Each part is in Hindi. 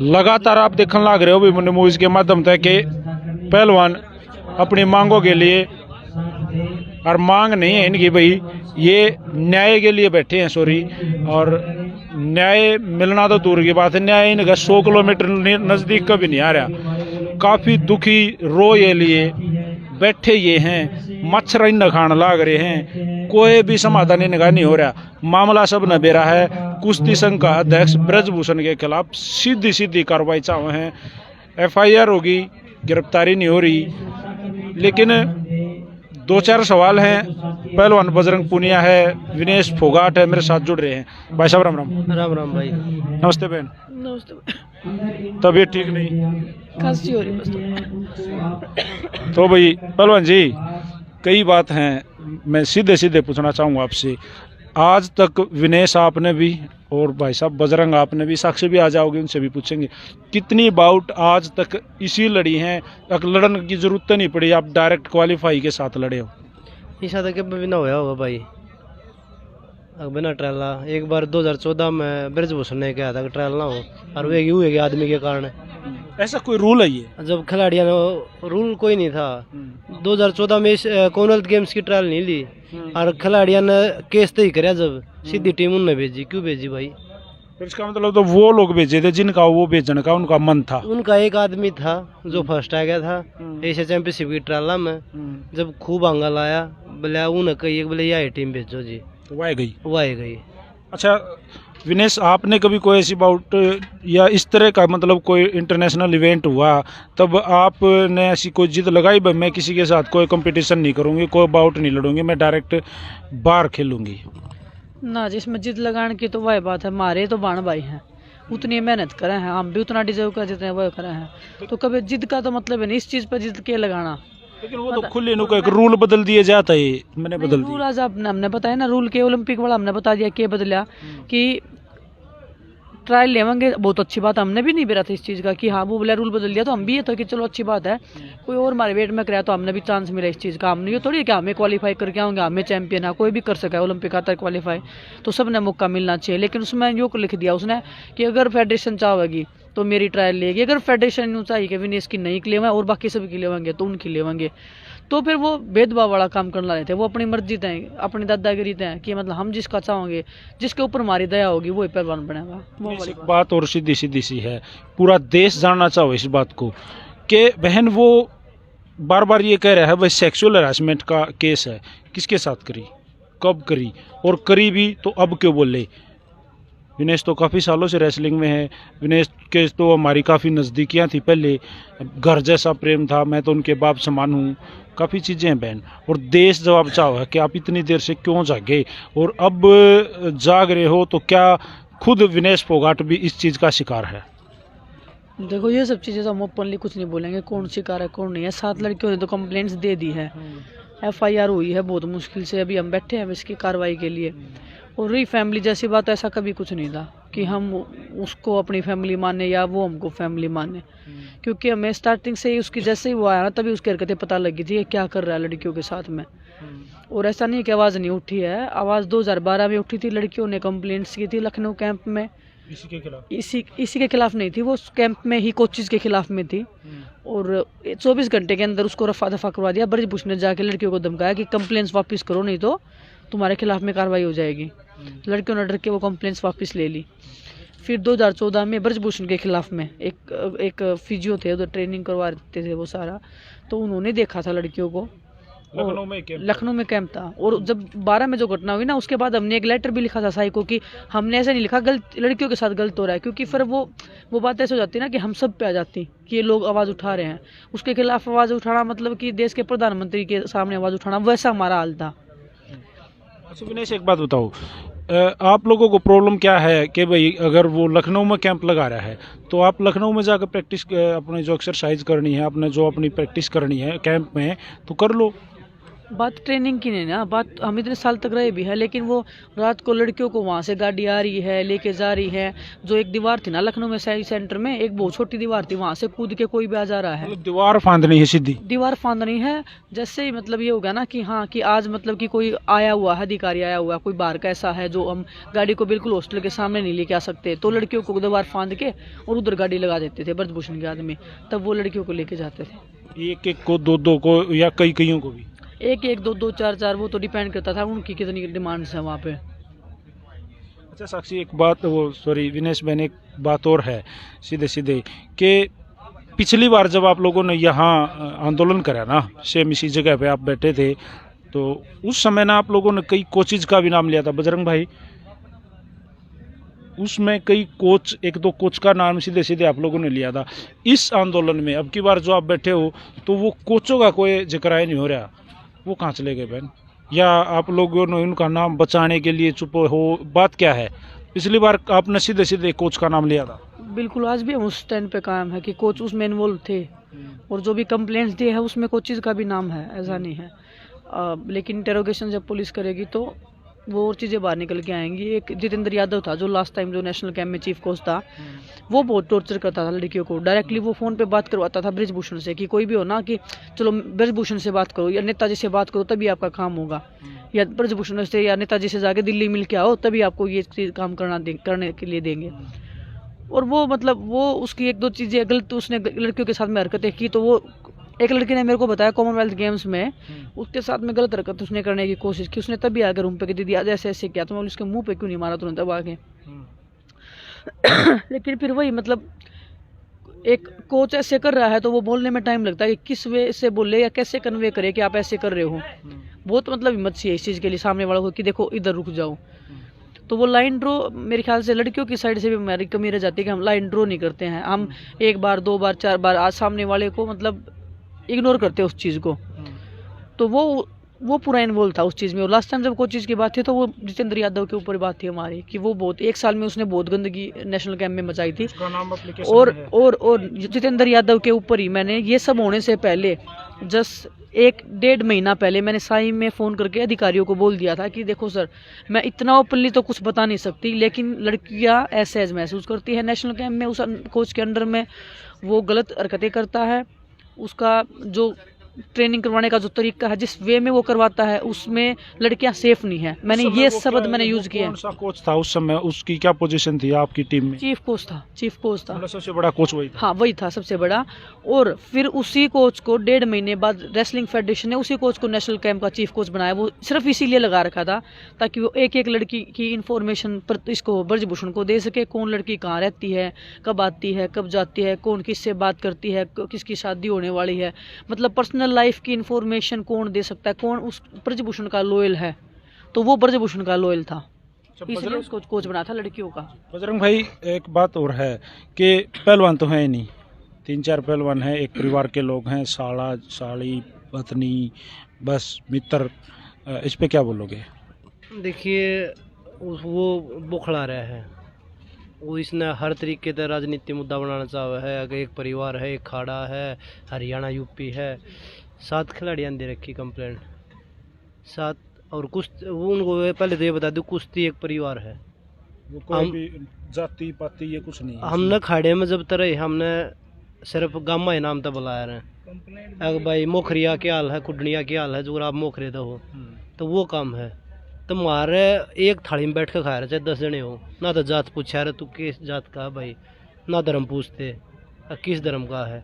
लगातार आप देखने लग रहे हो भी मैंने मूवीज के माध्यम से कि पहलवान अपनी मांगों के लिए, और मांग नहीं है इनकी भाई, ये न्याय के लिए बैठे हैं, सॉरी, और न्याय मिलना तो दूर की बात है, न्याय इनका 100 किलोमीटर नज़दीक कभी नहीं आ रहा। काफ़ी दुखी रो ये लिए बैठे ये हैं, मच्छर इन खान लाग रहे हैं, कोई भी समाधान इनका नहीं हो रहा। मामला सब नबेरा है। कुश्ती संघ का अध्यक्ष ब्रजभूषण के खिलाफ सीधी सीधी कार्रवाई चाहे हैं, FIR होगी, गिरफ्तारी नहीं हो रही। लेकिन 2-4 सवाल हैं। पहलवान बजरंग पूनिया है, विनेश फोगाट है, मेरे साथ जुड़ रहे हैं। भाई साहब राम राम। राम राम भाई। नमस्ते बहन। नमस्ते। तबीयत ठीक नहीं? खांसी हो रही बस तो भाई पहलवान जी, कई बात हैं, मैं सीधे सीधे पूछना चाहूँगा आपसे। आज तक विनेश आपने भी और भाई साहब बजरंग आपने भी, साक्षी भी आ जाओगे, उनसे भी पूछेंगे, कितनी बाउट आज तक इसी लड़ी हैं, लड़ने की जरूरत नहीं पड़ी, आप डायरेक्ट क्वालिफाई के साथ लड़े हो? ईशा तक बिना होया होगा भाई, बिना ट्रायला। एक बार 2014 में ब्रजभूषण ने कहा था कि ट्रायल ना हो, और वो यूँ है कि आदमी के कारण। ऐसा कोई रूल है ये? जब खिलाड़ियों ने, रूल कोई नहीं था। 2014 में कॉमनवेल्थ गेम्स की ट्रायल नहीं ली, और खिलाड़ियों ने केस तय कराया, जब सीधी टीम उनने भेजी। क्यों भेजी भाई? फिर इसका मतलब तो वो लोग भेजे थे जिनका वो भेजने का उनका मन था। उनका एक आदमी था जो फर्स्ट आ गया था एशिया चैंपियनशिप की ट्रायल में। जब खूब हंगाल आया, बोले उन्हें कही बोले यही टीम भेजो जी, वो आ गई। वो आ गई। अच्छा विनेश, आपने कभी कोई ऐसी बाउट या इस तरह का मतलब कोई इंटरनेशनल इवेंट हुआ तब आपने ऐसी कोई जिद लगाई, भाई मैं किसी के साथ कोई कंपटीशन नहीं करूंगी, कोई बाउट नहीं लड़ूंगी, मैं डायरेक्ट बाहर खेलूंगी? ना, जिसमें जिद लगाने की तो वही बात है, मारे तो बाण भाई हैं, उतनी मेहनत करे हैं, हम भी उतना डिजर्व कर जितने वो करे हैं। तो कभी जिद का तो मतलब है नहीं, इस चीज़ पर जिद के लगाना। लेकिन वो तो खुले नु का एक रूल बदल दिया जाता है, मैंने बदल दिया रूल आज हमने बताया ना, रूल के ओलंपिक वाला हमने बता दिया क्या बदला, कि ट्रायल लेवेंगे, बहुत अच्छी बात। हमने भी नहीं बेरा था इस चीज़ का कि हाँ वो बोला रूल बदल दिया, तो हम भी ये था कि चलो अच्छी बात है, कोई और हमारे वेट में कराया तो हमने भी चांस मिला इस चीज़ का। हमने ये थोड़ी है कि हमें क्वालिफाई करके आऊँगे, हमें चैंपियन है, कोई भी कर सका है ओलंपिक आता है क्वालिफाई, तो सब ने मौका मिलना चाहिए। लेकिन उसमें यो लिख दिया उसने कि अगर फेडरेशन चाहेगी तो मेरी ट्रायल लेगी, अगर फेडरेशन यूँ चाहिए कि विनेश की नहीं लेवा और बाकी सभी की लेवेंगे तो उनकी लेवेंगे, तो फिर वो भेदभाव वाला काम करना रहते हैं। वो अपनी मर्जी तय, अपनी दादागिरी तय कि मतलब हम जिसका चाहोगे, जिसके ऊपर हमारी दया होगी वही पहलवान बनेगा। वो वाली एक बात और सीधी सीधी सी है, पूरा देश जानना चाहो इस बात को कि बहन वो बार बार ये कह रहा है भाई सेक्सुअल हरासमेंट का केस है, किसके साथ करी, कब करी, और करी भी तो अब क्यों बोले? विनेश तो काफ़ी सालों से रेसलिंग में है, विनेश के तो हमारी काफ़ी नज़दीकियाँ थी, पहले घर जैसा प्रेम था, मैं तो उनके बाप समान हूँ, काफ़ी चीज़ें हैं बहन। और देश जवाब चाहो है कि आप इतनी देर से क्यों जागे, और अब जाग रहे हो, तो क्या खुद विनेश फोगाट भी इस चीज़ का शिकार है? देखो ये सब चीज़ें तो हम ओपनली कुछ नहीं बोलेंगे, कौन शिकार है कौन नहीं है। 7 लड़कियों ने तो कंप्लेंट्स दे दी है, FIR हुई है बहुत मुश्किल से, अभी हम बैठे हैं इसकी कार्रवाई के लिए। और रही फैमिली जैसी बात, ऐसा कभी कुछ नहीं था कि हम उसको अपनी फैमिली माने या वो हमको फैमिली माने, क्योंकि हमें स्टार्टिंग से ही उसकी जैसे ही वो आया ना तभी उसकी हरकतें पता लगी थी क्या कर रहा है लड़कियों के साथ में। और ऐसा नहीं कि आवाज़ नहीं उठी है, आवाज़ 2012 में उठी थी, लड़कियों ने कंप्लेंट्स की थी लखनऊ कैंप में। इसी के खिलाफ? इसी के खिलाफ नहीं थी, वो कैंप में ही कोचिज के खिलाफ में थी। और 24 घंटे के अंदर उसको रफा दफा करवा दिया। ब्रजभूषण ने जाके लड़कियों को धमकाया कि कंप्लेंट्स वापस करो नहीं तो तुम्हारे खिलाफ में कार्रवाई हो जाएगी। लड़कियों ने डर के वो कंप्लेंट्स वापस ले ली। फिर 2014 में ब्रजभूषण के खिलाफ में एक फिजियो थे, उधर ट्रेनिंग करवा देते थे वो सारा, तो उन्होंने देखा था लड़कियों को, लखनऊ में कैंप था। और जब 12 में जो घटना हुई ना, उसके बाद हमने एक लेटर भी लिखा था साई को कि हमने ऐसे नहीं लिखा गलत, लड़कियों के साथ गलत हो रहा है, क्योंकि फिर वो बात ऐसे हो जाती है ना कि हम सब पे आ जाती कि ये लोग आवाज़ उठा रहे हैं। उसके खिलाफ आवाज़ उठाना मतलब कि देश के प्रधानमंत्री के सामने आवाज़ उठाना, वैसा हमारा हाल था। अच्छा विनेश, एक बात बताओ, आप लोगों को प्रॉब्लम क्या है कि भाई अगर वो लखनऊ में कैंप लगा रहा है तो आप लखनऊ में जाकर प्रैक्टिस, अपने जो एक्सरसाइज करनी है, अपने जो अपनी प्रैक्टिस करनी है कैंप में, तो कर लो। बात ट्रेनिंग की नहीं ना, बात हम इतने साल तक रहे भी है, लेकिन वो रात को लड़कियों को वहाँ से गाड़ी आ रही है लेके जा रही है। जो एक दीवार थी ना लखनऊ में सही सेंटर में, एक बहुत छोटी दीवार थी, वहाँ से कूद के कोई भी आ जा रहा है। मतलब दीवार फांदनी है सीधी। दीवार फांदनी है। जैसे ही मतलब ये होगा ना कि हाँ कि आज मतलब कि कोई आया हुआ है, अधिकारी आया हुआ है, कोई बाहर का ऐसा है जो हम गाड़ी को बिल्कुल हॉस्टल के सामने नहीं लेके आ सकते, तो लड़कियों को दीवार फांद के और उधर गाड़ी लगा देते थे ब्रजभूषण के आदमी, तब वो लड़कियों को लेके जाते थे। एक एक को, दो दो को, या कई कईयों को भी? एक एक, दो दो, चार चार, वो तो डिपेंड करता था उनकी कितनी डिमांड्स है वहाँ पे। अच्छा साक्षी, एक बात, वो सॉरी विनेश बहन, एक बात और है सीधे सीधे कि पिछली बार जब आप लोगों ने यहाँ आंदोलन करा ना, सेम इसी जगह पे आप बैठे थे, तो उस समय ना आप लोगों ने कई कोचेज का भी नाम लिया था बजरंग भाई। उसमें कई कोच, एक दो कोच का नाम सीधे सीधे आप लोगों ने लिया था। इस आंदोलन में अब की बार जो आप बैठे हो, तो वो कोचों का कोई जिक्र नहीं हो रहा, वो कहाँ चले गए बहन? या आप लोगों ने उनका नाम बचाने के लिए चुप हो? बात क्या है? पिछली बार आपने सीधे सीधे कोच का नाम लिया था। बिल्कुल, आज भी हम उस स्टैंड पे कायम है कि कोच उसमें इन्वॉल्व थे, और जो भी कंप्लेंट्स दिए है उसमें कोचेज का भी नाम है, ऐसा नहीं है। लेकिन इंटेरोगेशन जब पुलिस करेगी तो वो और चीज़ें बाहर निकल के आएंगी। एक जितेंद्र यादव था जो लास्ट टाइम जो नेशनल कैंप में चीफ कोच था, वो बहुत टॉर्चर करता था लड़कियों को। डायरेक्टली वो फ़ोन पे बात करवाता था ब्रजभूषण से, कि कोई भी हो ना कि चलो ब्रजभूषण से बात करो या नेताजी से बात करो तभी आपका काम होगा, या ब्रजभूषण से या नेताजी से जाके दिल्ली मिल के आओ तभी आपको ये काम करने के लिए देंगे। और वो मतलब वो उसकी एक दो चीज़ें गलत उसने लड़कियों के साथ में हरकतें की, तो वो एक लड़की ने मेरे को बताया कॉमनवेल्थ गेम्स में उसके साथ में गलत हरकत उसने करने की कोशिश की। उसने तभी आकर रूम पे कि दीदी आज ऐसे ऐसे किया, तो मैं उसके मुंह पे क्यों नहीं मारा तुरंत अब आके। लेकिन फिर वही मतलब एक कोच ऐसे कर रहा है तो वो बोलने में टाइम लगता है कि किस वे से बोले या कैसे कन्वे करे कि आप ऐसे कर रहे हो। बहुत मतलब हिम्मत चाहिए इस चीज़ के लिए सामने वालों को कि देखो इधर रुक जाओ। तो वो लाइन ड्रॉ मेरे ख्याल से लड़कियों की साइड से भी हमारी कमी रह जाती है कि हम लाइन ड्रॉ नहीं करते हैं। हम एक बार, दो बार, चार बार आज सामने वाले को मतलब इग्नोर करते हैं उस चीज़ को। तो वो पूरा इन्वॉल्व था उस चीज़ में। और लास्ट टाइम जब कोई चीज़ की बात थी तो वो जितेंद्र यादव के ऊपर बात थी हमारी कि वो बहुत एक साल में उसने बहुत गंदगी नेशनल कैंप में मचाई थी। और जितेंद्र यादव के ऊपर ही मैंने ये सब होने से पहले जस्ट 1-1.5 महीना पहले मैंने साई में फ़ोन करके अधिकारियों को बोल दिया था कि देखो सर, मैं इतना ओपनली तो कुछ बता नहीं सकती, लेकिन लड़कियां ऐसे महसूस करती है नेशनल कैंप में उस कोच के अंडर में वो गलत हरकतें करता है। उसका जो ट्रेनिंग करवाने का जो तरीका है, जिस वे में वो करवाता है, उसमें लड़कियां सेफ नहीं है। मैंने ये शब्द मैंने यूज किया। कौन सा कोच था उस समय? उसकी क्या पोजीशन थी आपकी टीम में? चीफ कोच था। मतलब सबसे बड़ा कोच वही था? हाँ, वही था सबसे बड़ा। और फिर उसी कोच को 1.5 महीने बाद रेसलिंग फेडरेशन ने उसी कोच को नेशनल कैंप का चीफ कोच बनाया। वो सिर्फ इसीलिए लगा रखा था ताकि वो एक एक लड़की की इन्फॉर्मेशन पर इसको ब्रजभूषण को दे सके, कौन लड़की कहाँ रहती है, कब आती है, कब जाती है, कौन किससे बात करती है, किसकी शादी होने वाली है, मतलब पर्सनल लाइफ की इन्फॉर्मेशन कौन दे सकता है, कौन उस ब्रजभूषण का लॉयल है। तो वो ब्रजभूषण का लॉयल था, इसलिए उसको कोच बना था लड़कियों का। बजरंग भाई, एक बात और है कि पहलवान तो है ही नहीं, 3-4 पहलवान हैं, एक परिवार के लोग हैं, साला साली पत्नी बस मित्र, इस पे क्या बोलोगे? देखिए वो बौखला रहा है, वो इसने हर तरीके से राजनीति मुद्दा बनाना चाहा है। अगर एक परिवार है, एक खाड़ा है, हरियाणा यूपी है, 7 खिलाड़ियाँ दे रखी कंप्लेंट, 7। और कुश्ती वो उनको पहले तो ये बता दूँ, कुश्ती एक परिवार है, वो कोई भी जाति पाति ये कुछ नहीं है। हमने खाड़े में जब तरह हमने सिर्फ गामा ही नाम तो बुलाया रहे। अगर भाई मोखरिया क्या हाल है, कुडनिया क्या हाल है, जो आप मोखरे तो हो, तो वो काम है। तो मारे एक थाली में बैठ कर खा रहे, चाहे 10 जने हो, ना तो जात पूछा रहे तू किस जात का भाई, ना धर्म पूछते किस धर्म का है।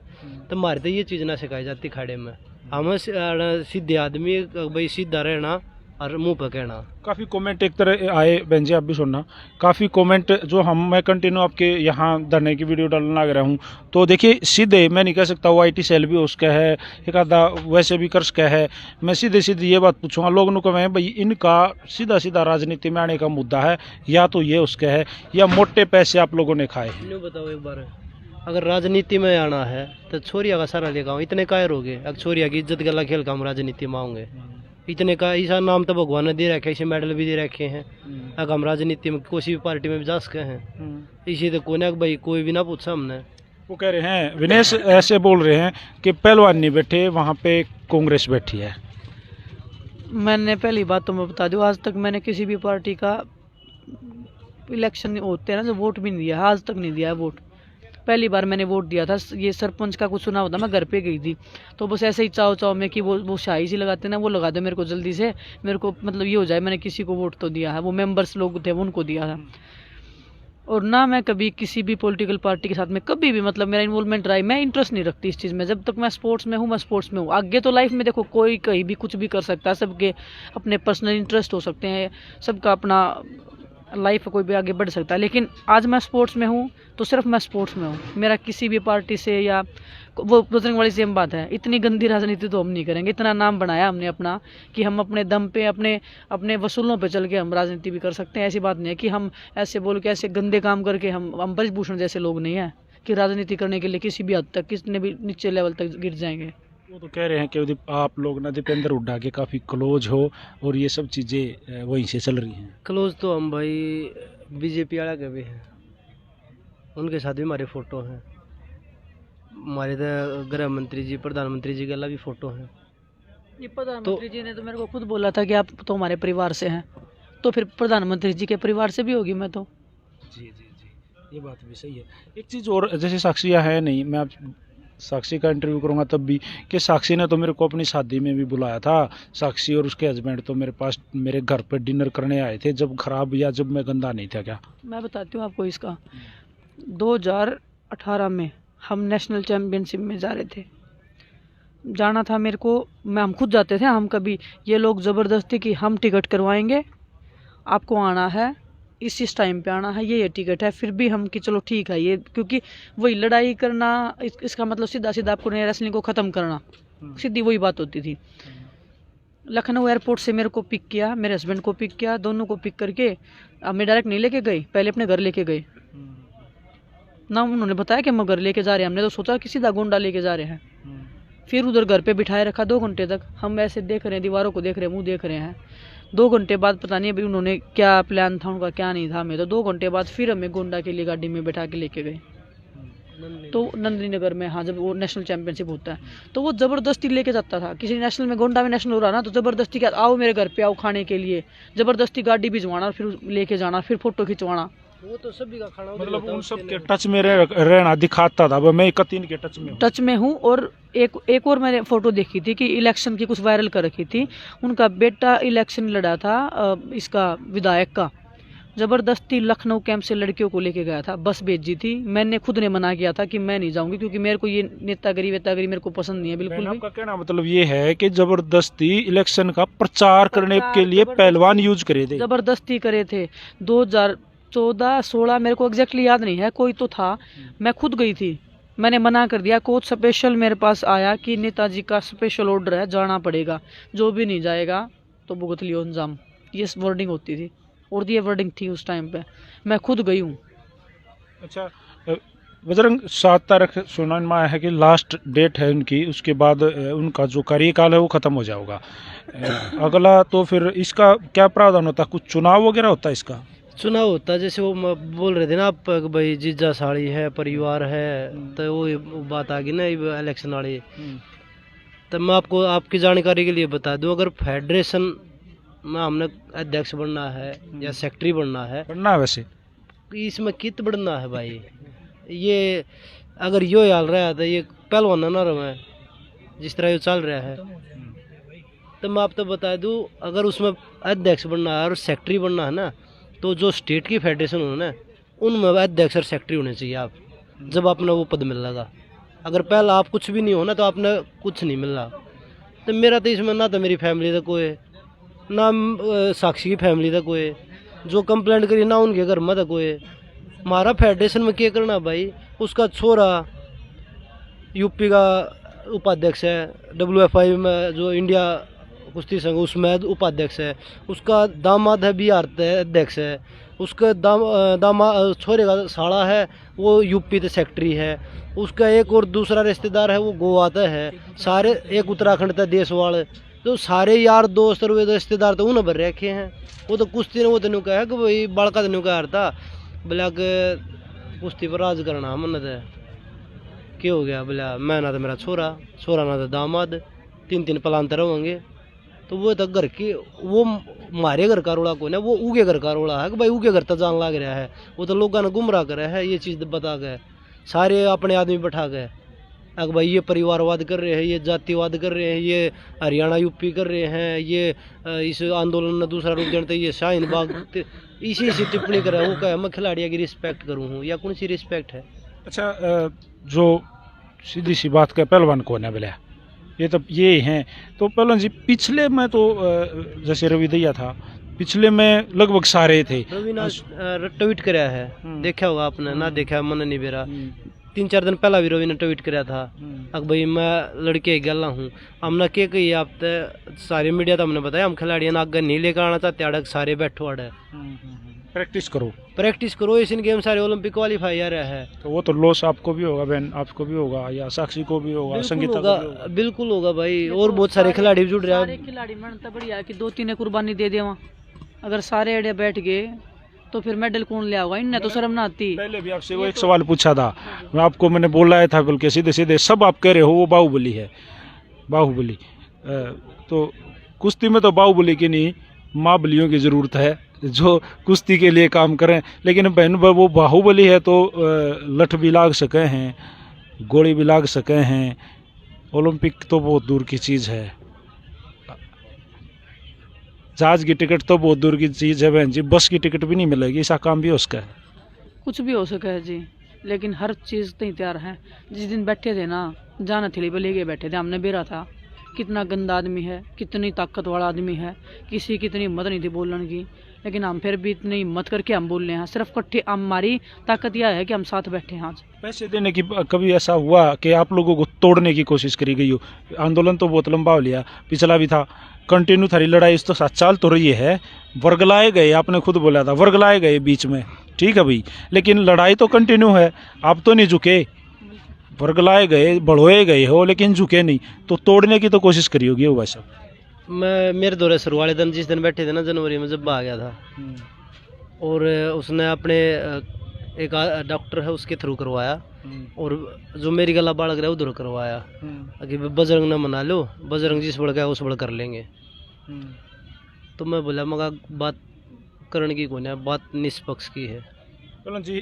तो मारे तो ये चीज़ ना सिखाई जाती खाड़े में। हमें सीधे आदमी भाई सीधा रहना और मुंह पर कहना। काफ़ी कमेंट एक तरह आए बहन जी, आप भी सुनना, काफ़ी कमेंट जो मैं कंटिन्यू आपके यहाँ धरने की वीडियो डालने लग रहा हूँ, तो देखिए सीधे मैं नहीं कह सकता वो IT सेल भी उसका है, एक आधा वैसे भी कर्ज का है। मैं सीधे सीधे ये बात पूछूंगा, लोग कहें भाई इनका सीधा सीधा राजनीति में आने का मुद्दा है, या तो ये उसका है या मोटे पैसे आप लोगों ने खाए। बताओ एक बार, अगर राजनीति में आना है तो छोरिया का सारा लेगा, इतने कायर हो गए। अब छोरिया की इज्जत गला खेल का हम राजनीति में आऊँगे, इतने का ऐसा नाम तो भगवान ने दे रखे, ऐसे मेडल भी दे रखे हैं। अगर हम राजनीति में किसी भी पार्टी में भी जा सके हैं, इसी तो कोने भाई कोई भी ना पूछा हमने। वो कह रहे हैं विनेश ऐसे बोल रहे हैं कि पहलवान नहीं बैठे वहाँ पे कांग्रेस बैठी है। मैंने पहली बात तो मैं बता दूं, आज तक मैंने किसी भी पार्टी का इलेक्शन होते हैं ना जो वोट भी नहीं दिया है, आज तक नहीं दिया है वोट। पहली बार मैंने वोट दिया था, ये सरपंच का कुछ चुनाव था, मैं घर पे गई थी, तो बस ऐसे ही चाव चाव में कि वो शाही सी लगाते ना, वो लगा दे मेरे को जल्दी से, मेरे को मतलब ये हो जाए मैंने किसी को वोट तो दिया है। वो मेंबर्स लोग थे उनको दिया था। और ना मैं कभी किसी भी पॉलिटिकल पार्टी के साथ में कभी भी मतलब मेरा इन्वॉल्वमेंट रहा है, मैं इंटरेस्ट नहीं रखती इस चीज़ में। जब तक मैं स्पोर्ट्स में हूँ मैं स्पोर्ट्स में हूँ। आगे तो लाइफ में देखो कोई कहीं भी कुछ भी कर सकता है, सबके अपने पर्सनल इंटरेस्ट हो सकते हैं, सबका अपना लाइफ कोई भी आगे बढ़ सकता है, लेकिन आज मैं स्पोर्ट्स में हूँ तो सिर्फ मैं स्पोर्ट्स में हूँ। मेरा किसी भी पार्टी से या वो बजरंग वाली सेम बात है, इतनी गंदी राजनीति तो हम नहीं करेंगे। इतना नाम बनाया हमने अपना कि हम अपने दम पे अपने अपने वसूलों पे चल के हम राजनीति भी कर सकते हैं। ऐसी बात नहीं है कि हम ऐसे बोल के ऐसे गंदे काम करके हम अम्बरीश भूषण जैसे लोग नहीं हैं कि राजनीति करने के लिए किसी भी हद तक कितने भी नीचे लेवल तक गिर जाएंगे। वो तो कह रहे हैं कि आप लोग ना दीपेंद्र हुड्डा के काफ़ी क्लोज हो और ये सब चीज़ें वहीं से चल रही हैं। क्लोज तो हम भाई बीजेपी वाला के भी हैं, उनके साथ भी हमारे फ़ोटो हैं। हमारे तो गृह मंत्री जी प्रधानमंत्री जी के अलावा भी फ़ोटो हैं। ये प्रधानमंत्री जी ने तो मेरे को खुद बोला था कि आप तो हमारे परिवार से हैं, तो फिर प्रधानमंत्री जी के परिवार से भी होगी मैं तो। जी जी जी, ये बात भी सही है। एक चीज़ और, जैसे साक्षियाँ है नहीं, मैं आप साक्षी का इंटरव्यू करूंगा तब भी कि साक्षी ने तो मेरे को अपनी शादी में भी बुलाया था। साक्षी और उसके हस्बैंड तो मेरे पास मेरे घर पर डिनर करने आए थे, जब खराब या जब मैं गंदा नहीं था। क्या मैं बताती हूँ आपको इसका। 2018 में हम नेशनल चैम्पियनशिप में जा रहे थे, जाना था मेरे को, हम खुद जाते थे, हम कभी ये लोग ज़बरदस्ती कि हम टिकट करवाएंगे, आपको आना है इस टाइम पे आना है, ये टिकट है। फिर भी हम कि चलो ठीक है ये, क्योंकि वही लड़ाई करना इसका मतलब सीधा सीधा आपको रेसलिंग को ख़त्म करना, सीधी वही बात होती थी। लखनऊ एयरपोर्ट से मेरे को पिक किया, मेरे हस्बैंड को पिक किया, दोनों को पिक करके मैं डायरेक्ट नहीं लेके गई, पहले अपने घर लेके गए ना। उन्होंने बताया कि हम घर लेके जा रहे हैं, हमने तो सोचा कि सीधा गोंडा लेके जा रहे हैं। फिर उधर घर पे बिठाए रखा 2 घंटे तक, हम ऐसे देख रहे हैं, दीवारों को देख रहे हैं, मुँह देख रहे हैं। 2 घंटे बाद पता नहीं अभी उन्होंने क्या प्लान था उनका क्या नहीं था, मैं तो 2 घंटे बाद फिर हमें गोंडा के लिए गाड़ी में बैठा के लेके गए। तो नंदिनी नगर में, हाँ, जब वो नेशनल चैंपियनशिप होता है तो वो ज़बरदस्ती लेके जाता था। किसी नेशनल में, गोंडा में नेशनल हो रहा ना, तो ज़बरदस्ती क्या, आओ मेरे घर पे आओ खाने के लिए, ज़बरदस्ती गाड़ी भिजवाना, फिर लेके जाना, फिर फोटो खिंचवाना। वो तो सभी का खाना मतलब उन सब के टच में रहना दिखाता था। मैं 31 के टच में हूँ। और एक और मैंने फोटो देखी थी कि इलेक्शन की कुछ वायरल कर रखी थी, उनका बेटा इलेक्शन लड़ा था इसका विधायक का, ज़बरदस्ती लखनऊ कैंप से लड़कियों को लेके गया था, बस भेजी थी। मैंने खुद ने मना किया था कि मैं नहीं जाऊंगी, क्योंकि मेरे को ये नेतागिरी वेतागिरी मेरे को पसंद नहीं है बिल्कुल भी। आपका कहना मतलब ये है कि जबरदस्ती इलेक्शन का प्रचार करने के लिए पहलवान यूज करे थे, जबरदस्ती करे थे। 2014-16 मेरे को एग्जैक्टली याद नहीं है, कोई तो था, मैं खुद गई थी, मैंने मना कर दिया। कोच स्पेशल मेरे पास आया कि नेताजी का स्पेशल ऑर्डर है, जाना पड़ेगा, जो भी नहीं जाएगा तो भुगत लियो अंजाम, ये वर्डिंग होती थी और ये वर्डिंग थी उस टाइम पे। मैं खुद गई हूँ। अच्छा, बजरंग 7 तारीख सुना में आया है कि लास्ट डेट है उनकी, उसके बाद उनका जो कार्यकाल है वो खत्म हो जाएगा। अगला तो फिर इसका क्या प्रावधान होता है? कुछ चुनाव वगैरह होता है इसका? चुनाव होता है, जैसे वो बोल रहे थे ना आप भाई जीजा साड़ी है परिवार है, तो वो बात आ गई ना इलेक्शन वाली। तो मैं आपको आपकी जानकारी के लिए बता दूं, अगर फेडरेशन में हमने अध्यक्ष बनना है या सेक्रेटरी बनना है, वैसे इसमें कित बढ़ना है भाई। ये अगर यो हाल रहा है तो ये पहलवान ना रहे जिस तरह ये चल रहा है, तो मैं आपको बता दूं, अगर उसमें अध्यक्ष बनना है और सेक्रेटरी बनना है ना, तो जो स्टेट की फेडरेशन हो ना, उनमें अध्यक्ष और सेक्रेटरी होने चाहिए आप, जब आपने वो पद मिल लगा। अगर पहला आप कुछ भी नहीं हो ना तो आपने कुछ नहीं मिल रहा। तो मेरा तो इसमें ना तो मेरी फैमिली का कोई ना साक्षी की फैमिली का कोई, जो कंप्लेंट करी ना उनके घर में तो कोई। हमारा फेडरेशन में क्या करना भाई, उसका छोरा यूपी का उपाध्यक्ष है, WFI में जो इंडिया कुश्ती संघ उसमें उपाध्यक्ष है, उसका दामाद है बिहार अध्यक्ष है, उसका दामाद छोरे का साला है वो यूपी के सेक्रेटरी है, उसका एक और दूसरा रिश्तेदार है वो गोवा का है, सारे एक उत्तराखंड का देश वाले, तो सारे यार दोस्त और रिश्तेदार तो उन्हें भर रखे हैं। वो तो कुश्ती ने वो तेन कहा कि भाई बड़का तेन कह रहा था बोला कुश्ती पर राज करना मन तो क्या हो गया, बोला मैं ना तो मेरा छोरा ना तो दामाद, 3 पलांतर होंगे, तो वो तो घर की वो हमारे घर का रोड़ा कौन है, वो उगे घर का रोड़ा है कि भाई उगे घर तक जान लग रहा है। वो तो लोगों ने गुमराह करा है ये चीज़ बता गए, सारे अपने आदमी बैठा गए अगर भाई ये परिवारवाद कर रहे हैं, ये जातिवाद कर रहे हैं, ये हरियाणा यूपी कर रहे हैं, ये इस आंदोलन ने दूसरा रूप देते ये शाहीन बाग इसी टिप्पणी करे। वो कहे मैं खिलाड़ियों की रिस्पेक्ट करूँ हूँ या कौन सी रिस्पेक्ट है। अच्छा, जो सीधी सी बात का पहलवान कौन है बोले, ये तो ये हैं। तो पहलवान जी पिछले में तो जैसे रवि दैया था, पिछले में लगभग सारे थे। रवि ने ट्वीट कराया है, देखा होगा आपने, ना देखा मन नहीं बेरा। 3-4 दिन पहला भी रवि ने ट्वीट कराया था अब भाई मैं लड़के गला हूँ। हमने क्या कही आप सारे मीडिया तो हमने बताया हम खिलाड़ियों आगे नहीं लेकर आना चाहते, अड़क सारे बैठो अड़े प्रैक्टिस करो एशियन गेम सारे ओलंपिक क्वालिफाई आ रहा है। तो वो तो लॉस आपको भी होगा बहन, आपको भी होगा या साक्षी को भी होगा, संगीता को भी होगा। बिल्कुल होगा भाई, और बहुत सारे खिलाड़ी भी जुड़ रहे हैं। खिलाड़ी मेहनत बढ़िया कि 2-3 ने कुर्बानी दे दिया। अगर सारे अड़े बैठ गए तो फिर मेडल कौन ले आएगा, इनने तो शर्म ना आती। पहले भी आपसे वो एक सवाल पूछा था, मैं आपको मैंने बोला था बल्कि सीधे सीधे सब आप कह रहे हो वो बाहुबली है, बाहुबली। तो कुश्ती में तो बाहुबली की नहीं माँ बलियों की ज़रूरत है जो कुश्ती के लिए काम करें। लेकिन बहन वो बाहुबली है तो लठ भी लाग सके हैं, गोली भी लाग सके हैं। ओलंपिक तो बहुत दूर की चीज़ है, जहाज की टिकट तो बहुत दूर की चीज़ है बहन जी, बस की टिकट भी नहीं मिलेगी, ऐसा काम भी हो सकता है। कुछ भी हो सका है जी, लेकिन हर चीज़ तो तैयार है। जिस दिन बैठे थे ना, जान हथेली पर लेके बैठे थे, हमने बेरा था कितना गंदा आदमी है, कितनी ताकत वाला आदमी है, किसी की इतनी हिम्मत नहीं थी बोलने की, लेकिन हम फिर भी इतनी हिम्मत करके हम बोल रहे हैं। सिर्फ कट्ठे हमारी ताकत यह है कि हम साथ बैठे हैं। आज पैसे देने की कभी ऐसा हुआ कि आप लोगों को तोड़ने की कोशिश करी गई हो? आंदोलन तो बहुत लंबा हो लिया, पिछला भी था, कंटिन्यू थारी लड़ाई इस तो 7 साल तो रही है। वर्गलाए गए, आपने खुद बोला था वर्गलाए गए बीच में, ठीक है भाई, लेकिन लड़ाई तो कंटिन्यू है। आप तो नहीं झुके, वर्गलाए गए, बढ़ोए गए हो, लेकिन झुके नहीं। तो तोड़ने की तो कोशिश करी होगी वो भाई साहब। मेरे दौरे शुरू वाले दिन जिस दिन बैठे थे ना, जनवरी में जब आ गया था, और उसने अपने एक डॉक्टर है उसके थ्रू करवाया, और जो मेरी गला बाढ़ गया उधर करवाया कि बजरंग ना मना लो, बजरंग जिस बड़ गया उस बड़ कर लेंगे। तो मैं बोला मगा बात करने की कौन है, बात निष्पक्ष की है। बोला जी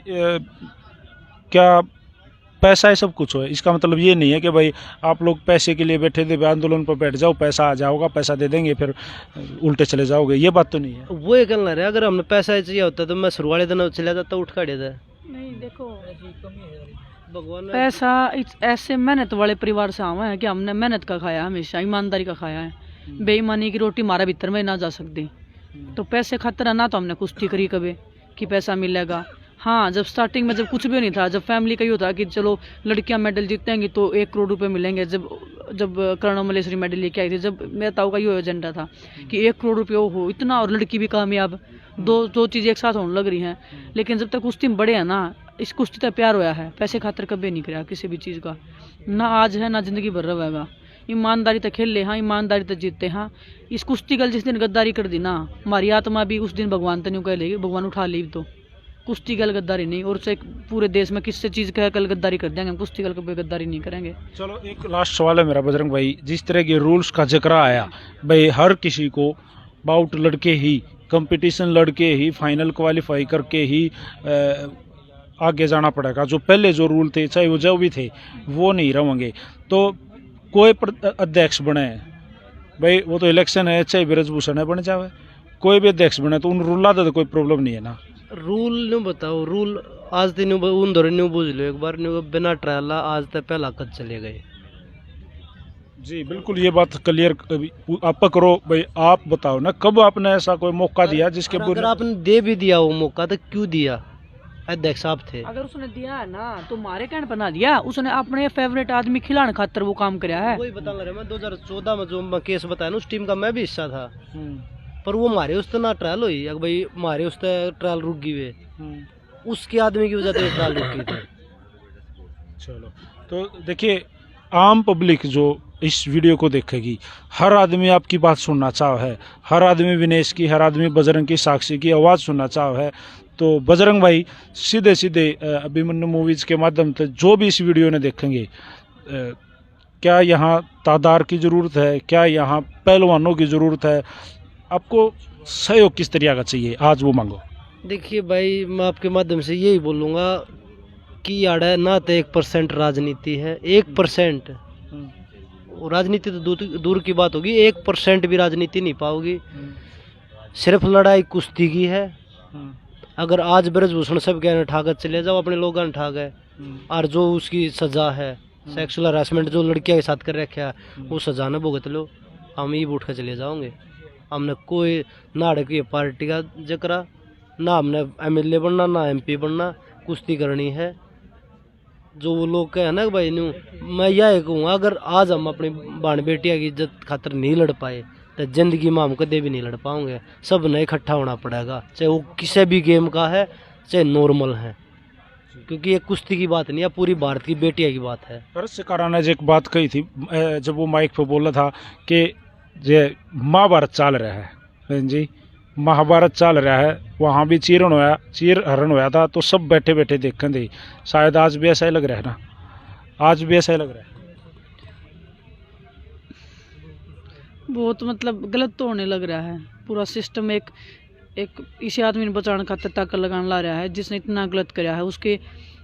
क्या पैसा है सब कुछ हो, इसका मतलब ये नहीं है कि भाई आप लोग पैसे के लिए बैठे थे, आंदोलन पर बैठ जाओ, पैसा आ जाओगा, पैसा दे देंगे फिर उल्टे चले जाओगे, ये बात तो नहीं है। वो ये कहना रहा, अगर हमने पैसा चाहिए होता तो मैं शुरू वाले दिन चला जाता, उठ खड़े था। नहीं देखो भगवान पैसा ऐसे मेहनत वाले परिवार से आवा है कि हमने मेहनत का खाया, हमेशा ईमानदारी का खाया है। बेईमानी की रोटी हमारे भीतर में ना जा सकती। तो पैसे खातिर ना तो हमने कुश्ती करी कभी कि पैसा मिलेगा। हाँ, जब स्टार्टिंग में जब कुछ भी नहीं था, जब फैमिली का ही होता कि चलो लड़कियां मेडल जीतेंगी तो 1 करोड़ रुपए मिलेंगे। जब कर्ण मलेश्वरी मेडल लेके आई थी, जब मेरे ताऊ का ये एजेंडा था कि 1 करोड़ रुपये हो इतना, और लड़की भी कामयाब, दो चीज़ें एक साथ होने लग रही हैं। लेकिन जब तक कुश्ती में बड़े हैं ना, इस कुश्ती तक प्यार होया है, पैसे खातिर कभी नहीं कराया किसी भी चीज़ का, ना आज है ना जिंदगी भर रहेगा। ईमानदारी तक खेल ले, हाँ ईमानदारी तक जीतते। हाँ, इस कुश्ती कल जिस दिन गद्दारी कर दी ना, हमारी आत्मा भी उस दिन भगवान तक नहीं कह लेगी, भगवान उठा ली। तो कुश्ती कल गद्दारी नहीं, और से पूरे देश में किससे चीज़ कह कल गद्दारी कर देंगे, हम कुश्ती कल कभी गद्दारी नहीं करेंगे। चलो एक लास्ट सवाल है मेरा बजरंग भाई, जिस तरह के रूल्स का जिक्र आया भाई, हर किसी को बाउट लड़के ही, कंपटीशन लड़के ही, फाइनल क्वालिफाई करके ही आगे जाना पड़ेगा। जो पहले जो रूल थे, चाहे वो जो भी थे, वो नहीं रहेंगे। तो कोई अध्यक्ष बने भाई, वो तो इलेक्शन है, चाहे ब्रजभूषण है बन जावे, कोई भी अध्यक्ष बने तो उन रूल तो कोई प्रॉब्लम नहीं है ना। रूल नहीं बताओ, रूल आज दिन उन दौरे नहीं बुझ लो एक बार, नहीं बिना ट्रायल आज तक पहला कद चले गए। जी बिल्कुल, ये बात क्लियर आप करो भाई, आप बताओ ना कब आपने ऐसा कोई मौका दिया जिसके अगर आपने दे भी दिया वो मौका तो क्यों दिया? अध्यक्ष साहब थे, अगर उसने दिया है ना तो मारे कहने बना दिया, उसने अपने फेवरेट आदमी खिलाने खातर वो काम कराया है। वही बता रहा मैं 2014 में जो केस बताया ना, उस टीम का मैं भी हिस्सा था, पर वो मारे उस ना ट्रायल हुई, अगर भाई मारे उस ट्रायल रुक गई वे, उसके आदमी की वजह से ट्रायल रुक गई थी। चलो तो देखिए, आम पब्लिक जो इस वीडियो को देखेगी, हर आदमी आपकी बात सुनना चाह है, हर आदमी विनेश की, हर आदमी बजरंग की, साक्षी की आवाज़ सुनना चाह है। तो बजरंग भाई सीधे सीधे अभिमन्यु मूवीज़ के माध्यम से जो भी इस वीडियो ने देखेंगे, क्या यहाँ तादार की ज़रूरत है, क्या यहाँ पहलवानों की ज़रूरत है, आपको सहयोग किस तरह का चाहिए, आज वो मांगो। देखिए भाई, मैं आपके माध्यम से यही बोलूँगा कि यार है ना, तो 1% राजनीति है, 1%। राजनीति तो दूर की बात होगी, 1% भी राजनीति नहीं पाओगी। सिर्फ लड़ाई कुश्ती की है। अगर आज ब्रजभूषण सब कहने ठाकर चले जाओ, अपने लोगों ने ठा गए, और जो उसकी सजा है सेक्सुअल हरासमेंट जो लड़कियों के साथ कर रखा है, वो सजा न भुगत लो, हम ही उठ कर चले जाओगे। हमने कोई नाड़े की पार्टी का जकरा, ना हमने MLA बनना, ना MP बनना, कुश्ती करनी है। जो वो लोग कहे ना भाई न्यू, मैं यह कहूँगा, अगर आज हम अपनी बहन बेटिया की इज्जत खातर नहीं लड़ पाए, तो जिंदगी में हम कदे भी नहीं लड़ पाओगे। सब ने इकट्ठा होना पड़ेगा, चाहे वो किसी भी गेम का है, चाहे नॉर्मल है, क्योंकि ये कुश्ती की बात नहीं है, पूरी भारत की बेटिया की बात है। परस्कारा ने एक बात कही थी जब वो माइक पे बोला था कि ये महाभारत चल रहा है, बहन जी महाभारत चल रहा है, वहाँ भी चीर हरण होया था, तो सब बैठे बैठे देखें थे। शायद आज भी ऐसा ही लग रहा है ना, आज भी ऐसा ही लग रहा है। बहुत मतलब गलत तो होने लग रहा है पूरा सिस्टम। एक इसी आदमी ने बचाने खातिर ताकत लगाने ला रहा है, जिसने इतना गलत कराया है। उसकी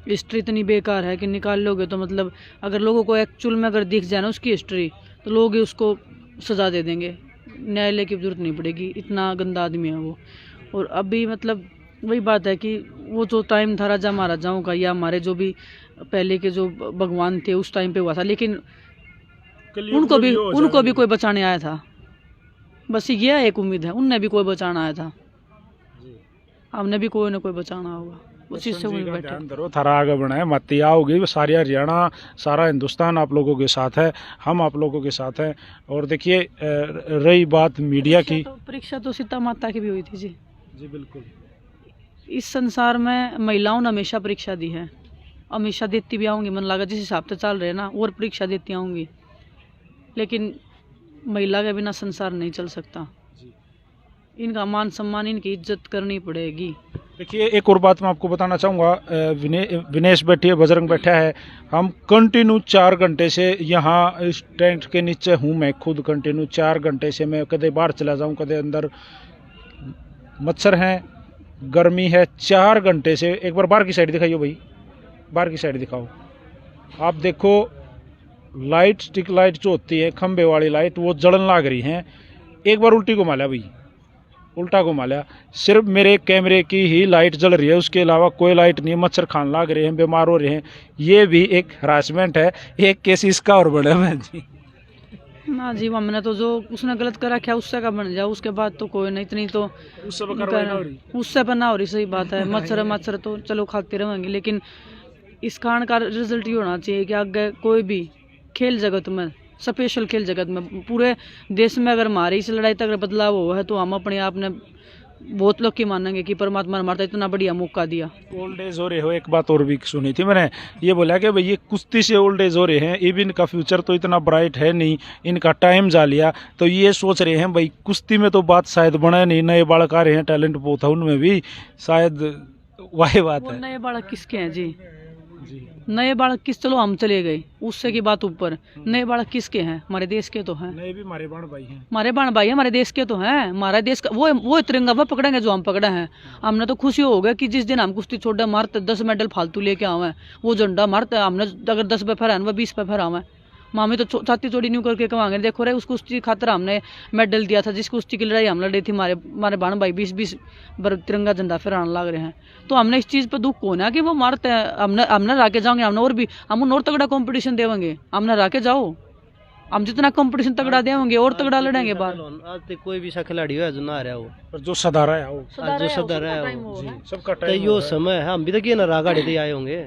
हिस्ट्री इतनी बेकार है कि निकाल लोगे तो मतलब अगर लोगों को एक्चुअल में अगर दिख जाए ना उसकी हिस्ट्री, तो लोग ही उसको सजा दे देंगे, न्यायालय की जरूरत नहीं पड़ेगी, इतना गंदा आदमी है वो। और अभी मतलब वही बात है कि वो जो टाइम था राजा महाराजाओं का, या हमारे जो भी पहले के जो भगवान थे उस टाइम पे हुआ था, लेकिन उनको भी कोई बचाने आया था। बस ये एक उम्मीद है, उनने भी कोई बचाना आया था, हमने भी कोई ना कोई बचाना होगा, उसी से वही बैठे। ध्यान धरो, थारा आगे बढ़ाए, मत आओगी, सारी हरियाणा सारा हिंदुस्तान आप लोगों के साथ है, हम आप लोगों के साथ हैं। और देखिए रही बात मीडिया की, परीक्षा तो सीता माता की भी हुई थी जी। जी बिल्कुल। इस संसार में महिलाओं ने हमेशा परीक्षा दी है, हमेशा देती भी आऊँगी, मन लगा जिस हिसाब से चल रहे ना, और परीक्षा देती आऊँगी, लेकिन महिला के बिना संसार नहीं चल सकता। इनका मान सम्मान, इनकी इज्जत करनी पड़ेगी। देखिए एक और बात मैं आपको बताना चाहूँगा, विनेश बैठी है, बजरंग बैठा है, हम कंटिन्यू 4 घंटे से यहाँ इस टेंट के नीचे हूँ, मैं खुद कंटिन्यू 4 घंटे से, मैं कदे बाहर चला जाऊँ, कदे अंदर, मच्छर हैं, गर्मी है, 4 घंटे से। एक बार बाहर की साइड दिखाइए भाई, बाहर की साइड दिखाओ, आप देखो लाइट, स्टिक लाइट जो होती है खंबे वाली लाइट, वो जलन लग रही है। एक बार उल्टी घुमा लिया भाई, उल्टा घुमा लिया, सिर्फ मेरे कैमरे की ही लाइट जल रही है, उसके अलावा कोई लाइट नहीं है। मच्छर खान लाग रहे हैं, बीमार हो रहे हैं, ये भी एक हरासमेंट है। एक केस इसका और बड़ा है जी ना जी, हमने तो जो उसने गलत कर रखा है उससे का बन जाओ, उसके बाद तो कोई नहीं, इतनी तो उससे पर ना हो रही। सही बात है, मच्छर तो चलो खाते रहेंगे, लेकिन इस कांड का रिजल्ट ये होना चाहिए कि आगे कोई भी खेल जगत में, स्पेशल खेल जगत में, पूरे देश में अगर हमारी इस लड़ाई तक अगर बदलाव हुआ है, तो हम अपने आप ने बहुत लोग की मानेंगे कि परमात्मा ने हमारा इतना बढ़िया मौका दिया। ओल्ड एज हो रहे हो, एक बात और भी सुनी थी मैंने, ये बोला कि भाई ये कुश्ती से ओल्ड एज हो रहे हैं, इवन इनका फ्यूचर तो इतना ब्राइट है नहीं, इनका टाइम जा लिया, तो ये सोच रहे हैं भाई कुश्ती में तो बात शायद बना नहीं, नए बालक आ रहे हैं, टैलेंट बहुत है उनमें भी, शायद वही बात है। नए बालक किसके हैं जी? नए बालक किस, चलो हम चले गए उससे की बात ऊपर, नए बालक किसके हैं? हमारे देश के तो हैं, नए भी हमारे बाण भाई हैं, हमारे बाण भाई हमारे देश के तो हैं, हमारा देश का वो तिरंगा वो पकड़ेंगे जो हम पकड़े हैं। हमने तो खुशी हो गया कि जिस दिन हम कुश्ती छोड़ मारते 10 मेडल फालतू लेके आवे, वो झंडा मारते हमने, अगर 10 पे फहरान वो 20 पे फहरावे, मामी तो छाती चोड़ी न्यू करके कमाएंगे। देखो रे, उस कुश्ती खातर हमने मेडल दिया था, जिस कुश्ती की लड़ाई हम लड़ी थी, हमारे बाण भाई 20-20 तिरंगा झंडा फहराने लग रहे हैं। तो हमने इस चीज़ पे दुख होना कि वो मारते हैं, हमने राके जाओगे, हमने और भी, हम और तगड़ा कंपटीशन देवेंगे, हमने राके जाओ, हम जितना कंपटीशन तगड़ा देंगे और तगड़ा लड़ेंगे बाहर। आज तक कोई भी सा खिलाड़ी है जो ना रहा हो, पर जो सदा रहा है वो, जो सदा रहा हो, सबका तो टाइम यो समय है, हम भी तो ना रागाड़ी दे आए होंगे,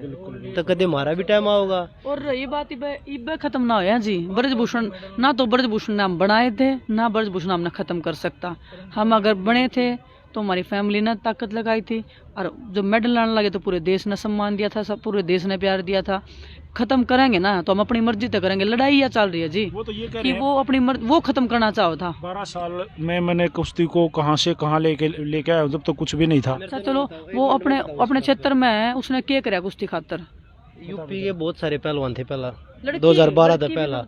तो कदे हमारा भी टाइम आओगा। और ये बात इबे खत्म ना होया जी, ब्रजभूषण ना तो ब्रजभूषण ने हम बनाए थे, ना ब्रजभूषण हमने खत्म कर सकता। हम अगर बने थे तो हमारी फैमिली ने ताकत लगाई थी, और जब मेडल लाने लगे तो पूरे देश ने सम्मान दिया था, सब पूरे देश ने प्यार दिया था। खत्म करेंगे ना तो हम अपनी मर्जी तक करेंगे। लड़ाई या चल रही है जी, वो तो ये कह कि रहे हैं, वो अपनी वो खत्म करना चाहो था। 12 साल में मैंने कुश्ती को कहाँ से कहाँ लेके आया, जब तो कुछ भी नहीं था। अच्छा चलो, वो अपने क्षेत्र में है, उसने क्या कराया कुश्ती खातर? यूपी के बहुत सारे पहलवान थे पहला, 2012 था पहला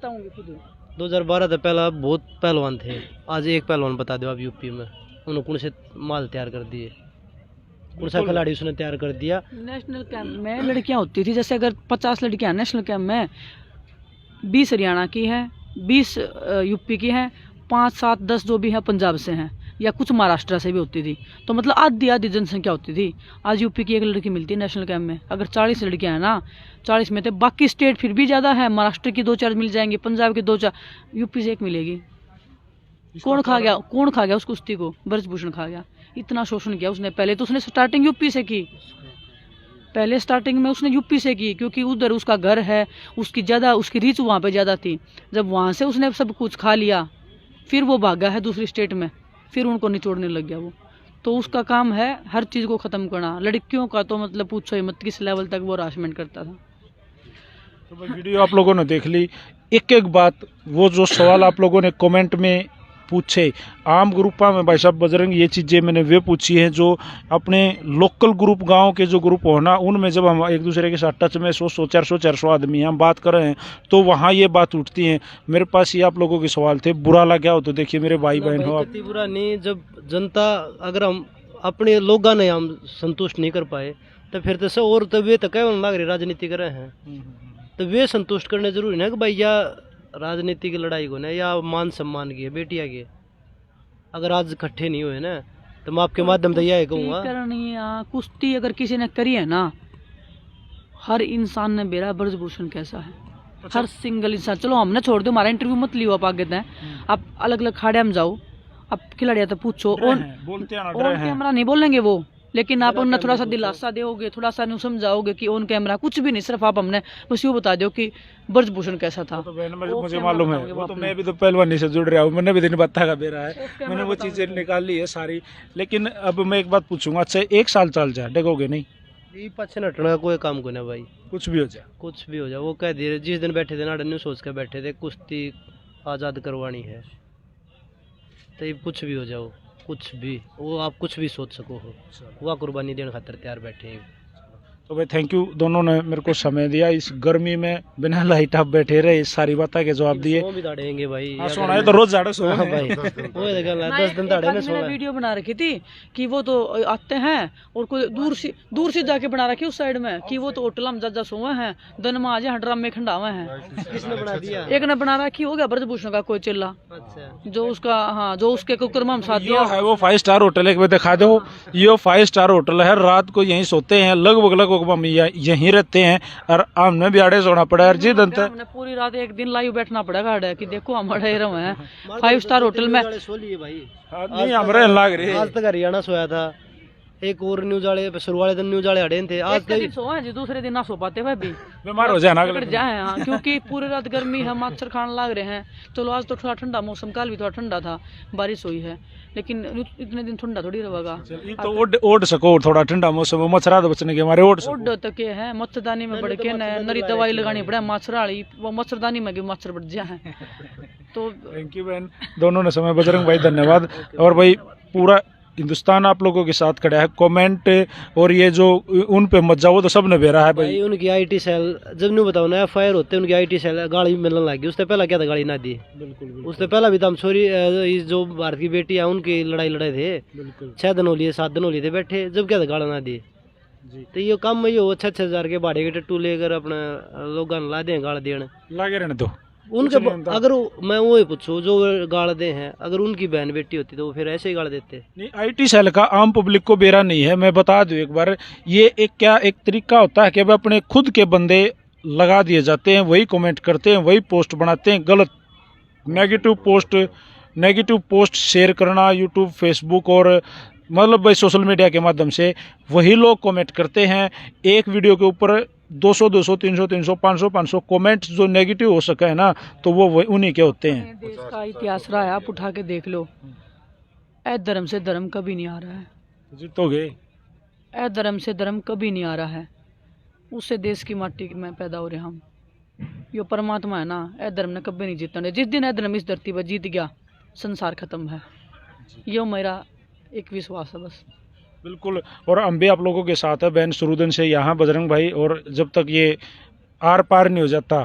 2012 था पहला बहुत पहलवान थे। आज एक पहलवान बता दो आप यूपी में, उन्होंने कौन से माल तैयार कर दिए, कौन सा खिलाड़ी उसने तैयार कर दिया। नेशनल कैंप में लड़कियां होती थी, जैसे अगर 50 लड़कियां नेशनल कैंप में, 20 हरियाणा की है, 20 यूपी की है, 5, 7, 10 जो भी है पंजाब से हैं, या कुछ महाराष्ट्र से भी होती थी। तो मतलब आधी आधी जनसंख्या होती थी। आज यूपी की एक लड़की मिलती है नेशनल कैंप में। अगर 40 लड़कियां हैं ना, 40 में थे, बाकी स्टेट फिर भी ज़्यादा है, महाराष्ट्र की 2-4 मिल जाएंगी, पंजाब की 2-4, यूपी से एक मिलेगी। कौन खा गया उस कुश्ती को? ब्रजभूषण खा गया। इतना शोषण किया उसने। पहले तो उसने स्टार्टिंग यूपी से की, पहले स्टार्टिंग में उसने यूपी से की, क्योंकि उधर उसका घर है, उसकी रीच वहाँ पे ज़्यादा थी। जब वहाँ से उसने सब कुछ खा लिया, फिर वो भागा है दूसरी स्टेट में, फिर उनको निचोड़ने लग गया वो। तो उसका काम है हर चीज़ को ख़त्म करना। लड़कियों का तो मतलब पूछो ही मत, किस लेवल तक वो हरासमेंट करता था। तो भाई वीडियो आप लोगों ने देख ली, एक एक बात, वो जो सवाल आप लोगों ने कमेंट में पूछे आम ग्रुपा में, भाई साहब बजरंग ये चीज़ें मैंने वे पूछी हैं जो अपने लोकल ग्रुप, गांव के जो ग्रुप हो ना, उनमें जब हम एक दूसरे के साथ टच में 100-400 आदमी हम बात कर रहे हैं तो वहाँ ये बात उठती है। मेरे पास ये आप लोगों के सवाल थे, बुरा लग गया हो तो देखिए मेरे भाई बहन हो आप। बुरा नहीं, जब जनता, अगर हम अपने लोगों ने हम संतुष्ट नहीं कर पाए तो फिर तो सब और, तो वे तो केवल लग रहे राजनीति कर रहे हैं, तो वे संतुष्ट करने जरूरी है कि भाई या राजनीति की लड़ाई को ना, या मान सम्मान की है बेटिया की, अगर आज इकट्ठे नहीं हुए ना तो मैं आपके माध्यम से यही कहूँगा, कुश्ती अगर किसी ने करी है ना, हर इंसान ने बेरा ब्रजभूषण कैसा है, हर सिंगल इंसान। चलो हमने छोड़ दो, हमारा इंटरव्यू मत लियो आप आगे दें, आप अलग अलग खाड़े में जाओ, आप खिलाड़िया तो पूछो, और कैमरा नहीं बोलेंगे वो, लेकिन आप उन्हें थोड़ा सा दिलासा दोगे, थोड़ा सा नहीं समझाओगे कि ऑन कैमरा कुछ भी नहीं, सिर्फ आप हमने बस यूँ बता दो कि ब्रजभूषण कैसा था। तो मुझे मालूम है, वो तो मैं भी तो पहलवानी से जुड़ रहा हूँ, मैंने भी दिन बताया बेरा है, मैंने वो चीज़ें निकाल ली है सारी। लेकिन अब मैं एक बात पूछूंगा, अच्छा 1 साल चल जाए डगोगे नहीं? ये पीछे हटना कोई काम को ना भाई, कुछ भी हो जाए, कुछ भी हो जाए। वो कह दिए जिस दिन बैठे थे ना, न्यू सोच के बैठे थे कुश्ती आज़ाद करवानी है, तो ये कुछ भी हो जाओ, कुछ भी, वो आप कुछ भी सोच सको हो, वह कुर्बानी देने खातर तैयार बैठे हैं। तो भाई थैंक यू, दोनों ने मेरे को समय दिया, इस गर्मी में बिना लाइट आप बैठे रहे, सारी बातें के जवाब दिए। भी दाड़ेंगे भाई, सोना है तो रोज झाड़े सो भाई, वो 10 दिन दाड़े में सोना। वीडियो बना रखी थी कि वो तो आते हैं और कोई दूर से जाके बना रखी उस साइड में कि वो तो होटल में जा सोए हैं, दिन में आज ड्रम में खंडावे हैं। किसने बना दिया? एक ने बना रखी, हो गया ब्रजभूषण का कोई चिल्ला, जो उसका, हाँ, जो उसके कुकरमा में साथ दिया है। वो 5 स्टार होटल है, दिखा दो, ये 5 स्टार होटल है, रात को यहीं सोते हैं, लगभग हम यहीं रहते हैं, और हमने भी आड़े सोना पड़ा है। जी दंत हमने पूरी रात एक दिन लाइव बैठना पड़ेगा कि देखो हम अड़े रहे हैं 5 स्टार होटल में। नहीं हमारे लाग रहे, आज तक हरियाणा सोया था, एक और न्यूज वाले शुरू वाले दिन न्यूज वाले अड़े थे, आज तक सोए जी, दूसरे दिन ना सो पाते भाई, भी बीमार हो जाए ना जाए। हाँ, क्योंकि पूरी रात गर्मी है, मच्छर खाने लग रहे हैं। चलो आज तो थोड़ा ठंडा मौसम, कल भी थोड़ा ठंडा था, बारिश हुई है, लेकिन इतने दिन ठंडा थोड़ी रहेगा। तो ओढ़ सको थोड़ा ठंडा मौसम, मच्छरा तो बचने के हमारे ओढ़ तक है, मच्छरदानी में बढ़ के नरी दवाई लगानी पड़े मच्छर वाली, वो मच्छरदानी में भी मच्छर बढ़ जाए। तो थैंक यू बहन, दोनों ने समय, बजरंग भाई धन्यवाद। और भाई पूरा हिंदुस्तान आप लोगों के साथ खड़ा है, कमेंट और ये जो उन पे मत जाओ तो सब ने बेरा है भाई। उनकी आईटी सेल जब नहीं बताओ ना, FIR होते उनकी आईटी सेल गाड़ी मिलने लगी, उससे पहला क्या था, गाड़ी ना दी। बिल्कुल। उससे पहला भी तो हम सॉरी जो भारत की बेटी है उनकी लड़ाई लड़े थे, बिल्कुल 6 दिन हो लिए 7 दिन हो लिए थे बैठे, जब क्या था गाड़ी ना दी। तो ये काम में ये हो 6,000 के भाड़े के टट्टू लेकर अपने लोग ला दें गाड़ देने लागे रहने दो उनके। अगर मैं वो ही पूछूं जो गाड़ दे हैं, अगर उनकी बहन बेटी होती तो वो फिर ऐसे ही गाड़ देते। नहीं, आईटी सेल का आम पब्लिक को बेरा नहीं है। मैं बता दूं एक बार, ये एक तरीका होता है कि वह अपने खुद के बंदे लगा दिए जाते हैं, वही कमेंट करते हैं, वही पोस्ट बनाते हैं। गलत नेगेटिव पोस्ट शेयर करना यूट्यूब, फेसबुक और मतलब भाई सोशल मीडिया के माध्यम से वही लोग कमेंट करते हैं। एक वीडियो के ऊपर 200, 300, 500 कमेंट्स जो नेगेटिव हो सके है ना, तो वो उन्हीं के होते हैं। देश का इतिहास रहा है, आप उठा के देख लो, ए धर्म से धर्म कभी नहीं आ रहा है, जीतोगे। ए धर्म से धर्म कभी नहीं आ रहा है, उससे देश की माटी में पैदा हो रहे हम। यो परमात्मा है ना, ए धर्म ने कभी नहीं जीतना। जिस दिन ए धर्म इस धरती पर जीत गया, संसार खत्म है। यो मेरा एक विश्वास है बस। बिल्कुल, और हम भी आप लोगों के साथ है बहन शुरू दिन से यहाँ बजरंग भाई, और जब तक ये आर पार नहीं हो जाता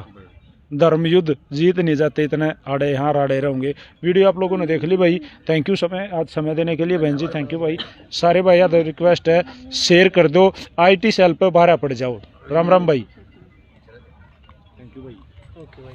धर्म युद्ध जीत नहीं जाते, इतने आड़े यहाँ राड़े रहेंगे। वीडियो आप लोगों ने देख ली भाई, थैंक यू आज समय देने के लिए बहन जी, थैंक यू भाई। सारे भाई याद रिक्वेस्ट है शेयर कर दो, IT सेल पर बाहर पड़ जाओ। राम राम भाई, थैंक यू भाई। ओके भाई।